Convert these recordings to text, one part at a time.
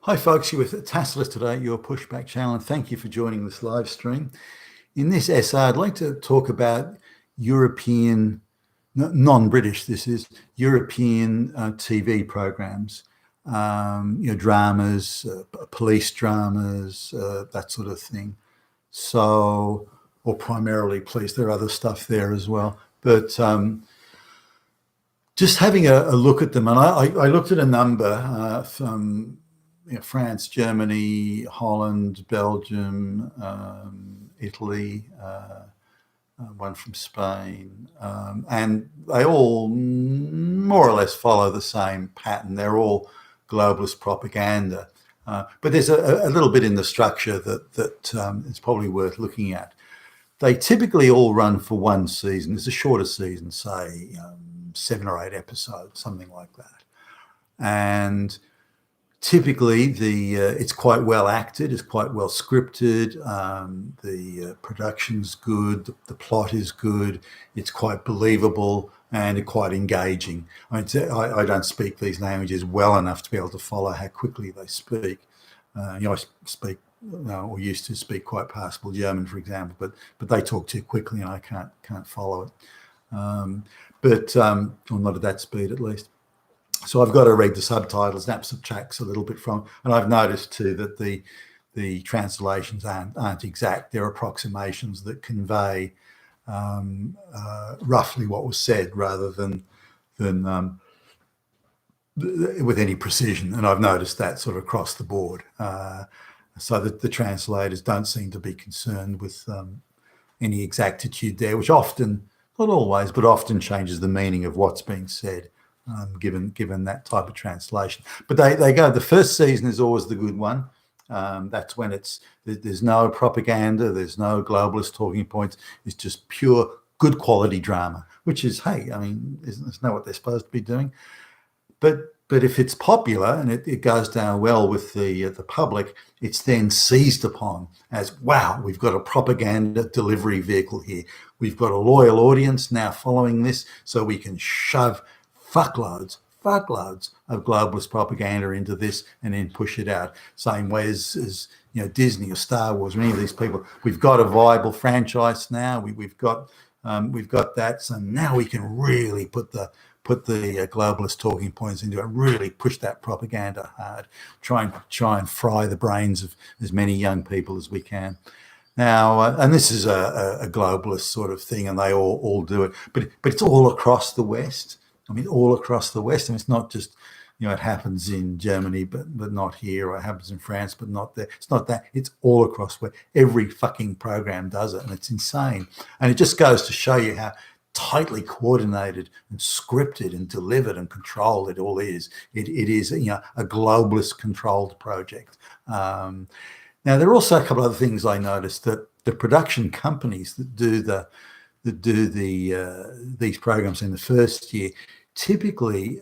Hi folks, you're with Tasselist today, your pushback channel, and thank you for joining this live stream. In this essay, I'd like to talk about European, non-British, this is, European TV programs, dramas, police dramas, that sort of thing. So, or primarily police, there are other stuff there as well. But just having a look at them, and I looked at a number from France, Germany, Holland, Belgium, Italy, one from Spain, and they all more or less follow the same pattern. They're all globalist propaganda, but there's a little bit in the structure that is probably worth looking at. They typically all run for one season. It's a shorter season, say 7 or 8 episodes, something like that, and typically, it's quite well acted, it's quite well scripted, the production's good, the plot is good, it's quite believable and quite engaging. I don't speak these languages well enough to be able to follow how quickly they speak. I speak or used to speak quite passable German, for example, but they talk too quickly and I can't follow it. Or not at that speed at least. So I've got to read the subtitles, and that subtracts a little bit from, and I've noticed too that the translations aren't exact. They're approximations that convey roughly what was said rather than with any precision. And I've noticed that sort of across the board. So that the translators don't seem to be concerned with any exactitude there, which often, not always, but often changes the meaning of what's being said. Given that type of translation, but they go. The first season is always the good one. That's when there's no propaganda, there's no globalist talking points. It's just pure good quality drama, which is, hey, I mean, isn't that what they're supposed to be doing? But if it's popular and it goes down well with the public, it's then seized upon as, wow, we've got a propaganda delivery vehicle here. We've got a loyal audience now following this, so we can shove fuckloads of globalist propaganda into this and then push it out. Same way as Disney or Star Wars or any of these people. We've got a viable franchise now. We've got that. So now we can really put the globalist talking points into it. Really push that propaganda hard. Try and fry the brains of as many young people as we can. Now, and this is a globalist sort of thing, and they all do it. But it's all across the West. I mean, all across the West, and it's not just, it happens in Germany, but not here, or it happens in France, but not there. It's not that. It's all across where every fucking program does it, and it's insane. And it just goes to show you how tightly coordinated and scripted and delivered and controlled it all is. It is, a globalist controlled project. Now, there are also a couple of other things I noticed, that the production companies that do these programs in the first year, typically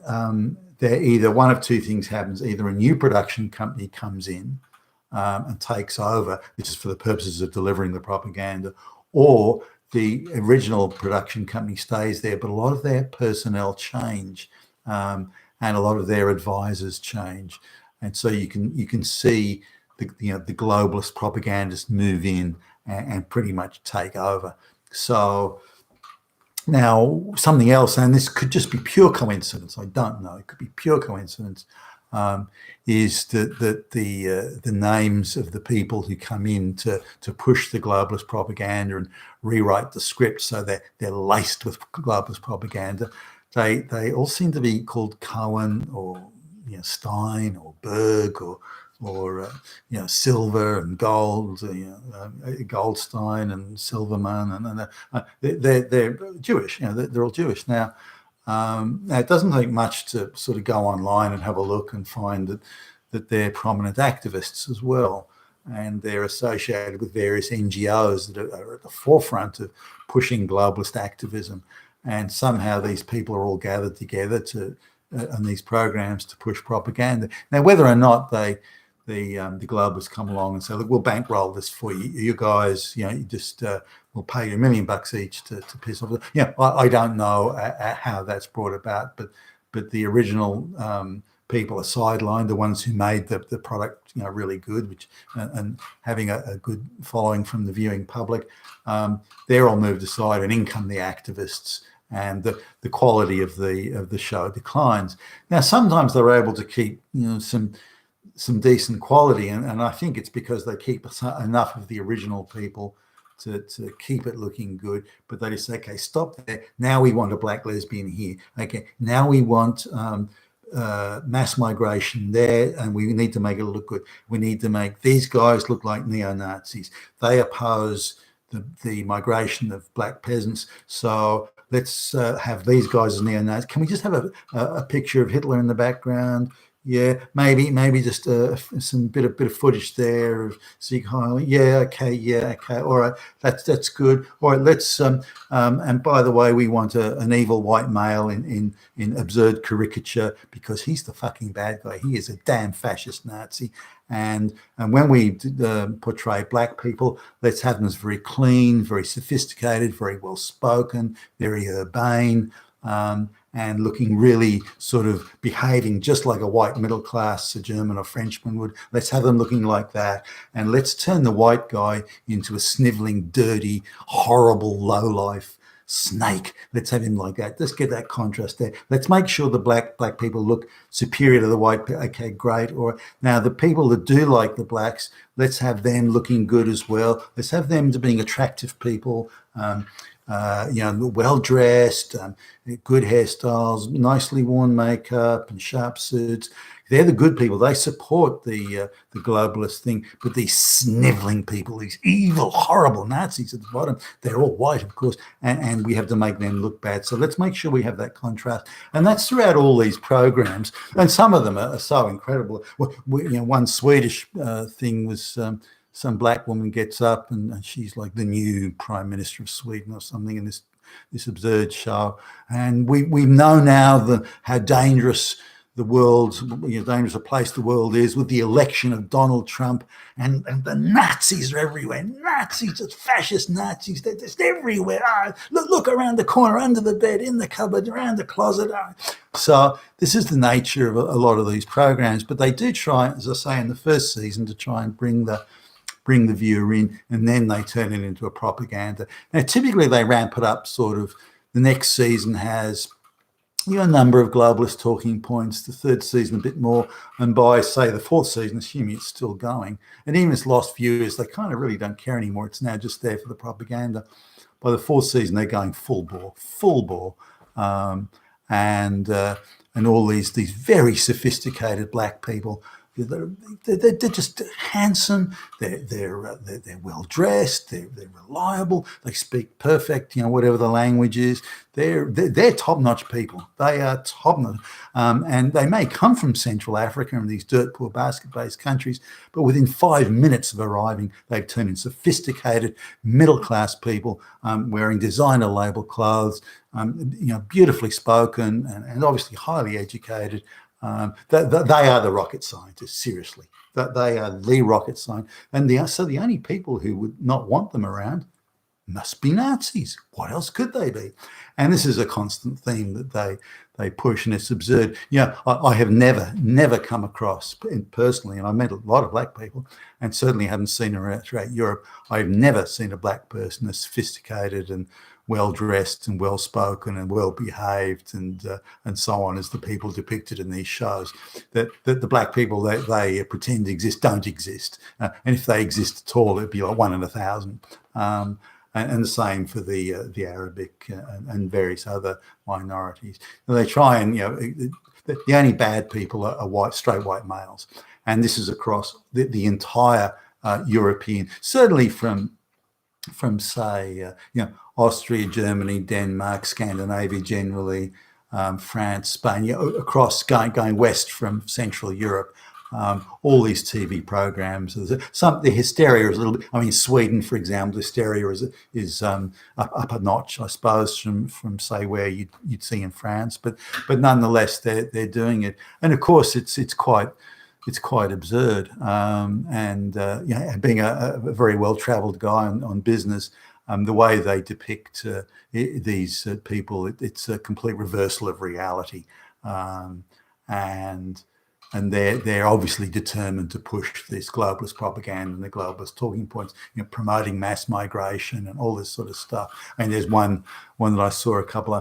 they're either one of two things happens. Either a new production company comes in and takes over, which is for the purposes of delivering the propaganda, or the original production company stays there, but a lot of their personnel change and a lot of their advisors change. And so you can see the globalist propagandists move in and pretty much take over. So now something else, and this could just be pure coincidence, I don't know, it could be pure coincidence, is that the names of the people who come in to push the globalist propaganda and rewrite the script so that they're laced with globalist propaganda, they all seem to be called Cohen or Stein or Berg or Silver and Gold, Goldstein and Silverman, and they're Jewish. They're all Jewish. Now, it doesn't take much to sort of go online and have a look and find that they're prominent activists as well, and they're associated with various NGOs that are at the forefront of pushing globalist activism. And somehow these people are all gathered together on these programs to push propaganda. Now, whether or not the globalists come along and say, look, we'll bankroll this for you. You guys, you just we'll pay you $1 million each to piss off. I don't know how that's brought about, but the original people are sidelined, the ones who made the product, really good, which and having a good following from the viewing public, they're all moved aside, and in come the activists, and the quality of the show declines. Now, sometimes they're able to keep some decent quality, and I think it's because they keep enough of the original people to keep it looking good. But they just say, okay, stop there. Now we want a black lesbian here. Okay, now we want mass migration there, and we need to make it look good. We need to make these guys look like neo-Nazis. They oppose the migration of black peasants, so let's have these guys as neo-Nazis. Can we just have a picture of Hitler in the background? Yeah, maybe just some bit of footage there of Sieg Heil. Yeah, okay, all right, that's good. All right, let's and by the way, we want an evil white male in absurd caricature, because he's the fucking bad guy. He is a damn fascist Nazi. And when we portray black people, let's have them as very clean, very sophisticated, very well spoken, very urbane. And looking really sort of behaving just like a white middle class, a German or Frenchman would. Let's have them looking like that. And let's turn the white guy into a sniveling, dirty, horrible, lowlife snake. Let's have him like that. Let's get that contrast there. Let's make sure the black people look superior to the white. Okay, great. Or now the people that do like the blacks, let's have them looking good as well. Let's have them to being attractive people. Well dressed, good hairstyles, nicely worn makeup, and sharp suits. They're the good people. They support the globalist thing. But these sniveling people, these evil, horrible Nazis at the bottom, they're all white, of course, and we have to make them look bad. So let's make sure we have that contrast, and that's throughout all these programs. And some of them are so incredible. One Swedish thing was. Some black woman gets up and she's like the new Prime Minister of Sweden or something in this absurd show. And we know now how dangerous the world, dangerous a place the world is with the election of Donald Trump, and the Nazis are everywhere. Nazis, it's fascist Nazis, they're just everywhere. Look around the corner, under the bed, in the cupboard, around the closet. So this is the nature of a lot of these programs, but they do try, as I say, in the first season, to try and bring the viewer in, and then they turn it into a propaganda. Now, typically they ramp it up sort of. The next season has a number of globalist talking points, the third season a bit more, and by, say, the fourth season, assuming it's still going, and even it's lost viewers, they kind of really don't care anymore. It's now just there for the propaganda. By the fourth season, they're going full bore, and all these very sophisticated black people. They're just handsome. They're well dressed. They're reliable. They speak perfect, whatever the language is. They're top notch people. They are top notch, and they may come from Central Africa and these dirt poor basket based countries, but within 5 minutes of arriving, they've turned in sophisticated middle class people, wearing designer label clothes, beautifully spoken, and obviously highly educated. They are the rocket scientists, seriously. They are the rocket scientists. And so the only people who would not want them around must be Nazis. What else could they be? And this is a constant theme that they push, and it's absurd. I have never come across, personally, and I met a lot of black people, and certainly haven't seen them throughout Europe. I've never seen a black person as sophisticated and well-dressed and well-spoken and well-behaved and so on as the people depicted in these shows. That the black people that they pretend exist don't exist, and if they exist at all, it'd be like 1 in 1,000. And the same for the Arabic and various other minorities. And they try and the only bad people are straight white males, and this is across the entire European, certainly from say Austria, Germany, Denmark, Scandinavia generally, France, Spain, across going west from Central Europe. All these TV programs, the hysteria is a little bit. I mean, Sweden, for example, hysteria is up a notch, I suppose, from say where you'd see in France, but nonetheless they're doing it, and of course it's quite absurd. Being a very well-travelled guy on business, the way they depict these people, it's a complete reversal of reality, and they're obviously determined to push this globalist propaganda and the globalist talking points, promoting mass migration and all this sort of stuff. And there's one that I saw a couple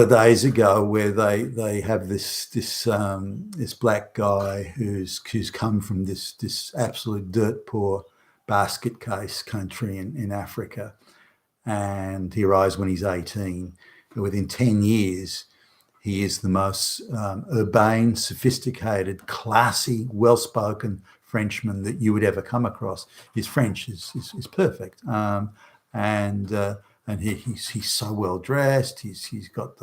of days ago where they have this black guy who's come from this absolute dirt poor basket case country in Africa, and he arrives when he's 18. Within 10 years, he is the most urbane, sophisticated, classy, well-spoken Frenchman that you would ever come across. His French is perfect, and he's so well dressed. He's got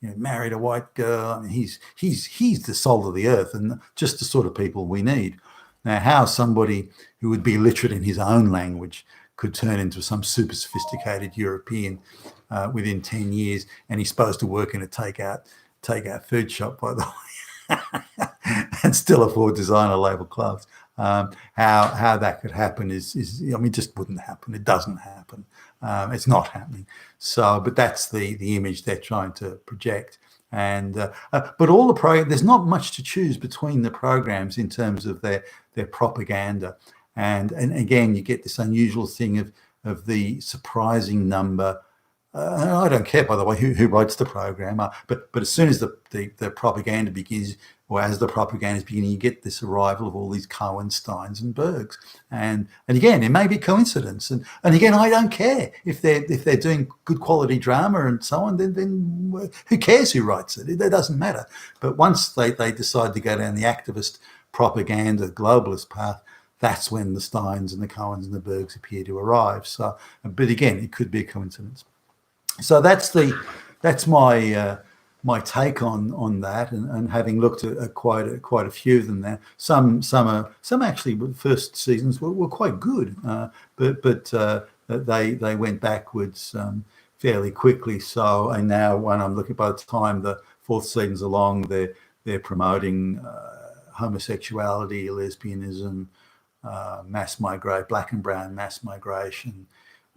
married a white girl. I mean, he's the soul of the earth and just the sort of people we need. Now, how somebody who would be literate in his own language could turn into some super sophisticated European within 10 years, and he's supposed to work in a takeout food shop, by the way, and still afford designer label clothes. How that could happen is just wouldn't happen. It doesn't happen. It's not happening. So, but that's the image they're trying to project. And but all the there's not much to choose between the programs in terms of their propaganda. And again, you get this unusual thing of the surprising number. I don't care, by the way, who writes the program, but as soon as the propaganda begins, or as the propaganda is beginning, you get this arrival of all these Cohens, Steins, and Bergs, and again, it may be coincidence, and again, I don't care if they're doing good quality drama and so on. Then who cares who writes it? It doesn't matter. But once they decide to go down the activist propaganda globalist path, that's when the Steins and the Cohens and the Bergs appear to arrive. So, but again, it could be a coincidence. So that's my take on that, and having looked at quite a few of them there. Some actually first seasons were quite good, but they went backwards fairly quickly. So, and now when I'm looking, by the time the fourth season's along, they're promoting homosexuality, lesbianism, black and brown mass migration.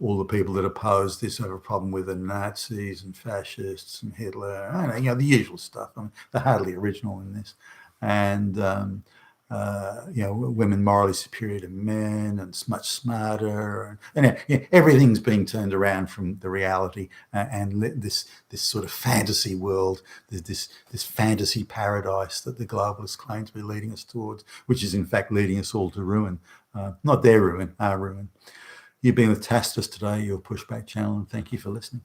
All the people that oppose this have a problem with the Nazis and fascists and Hitler, the usual stuff. I mean, they're hardly original in this. And, women morally superior to men and much smarter. And everything's being turned around from the reality and this sort of fantasy world, this fantasy paradise that the globalists claim to be leading us towards, which is in fact leading us all to ruin. Not their ruin, our ruin. You've been with Tacitus today, your Pushback channel, and thank you for listening.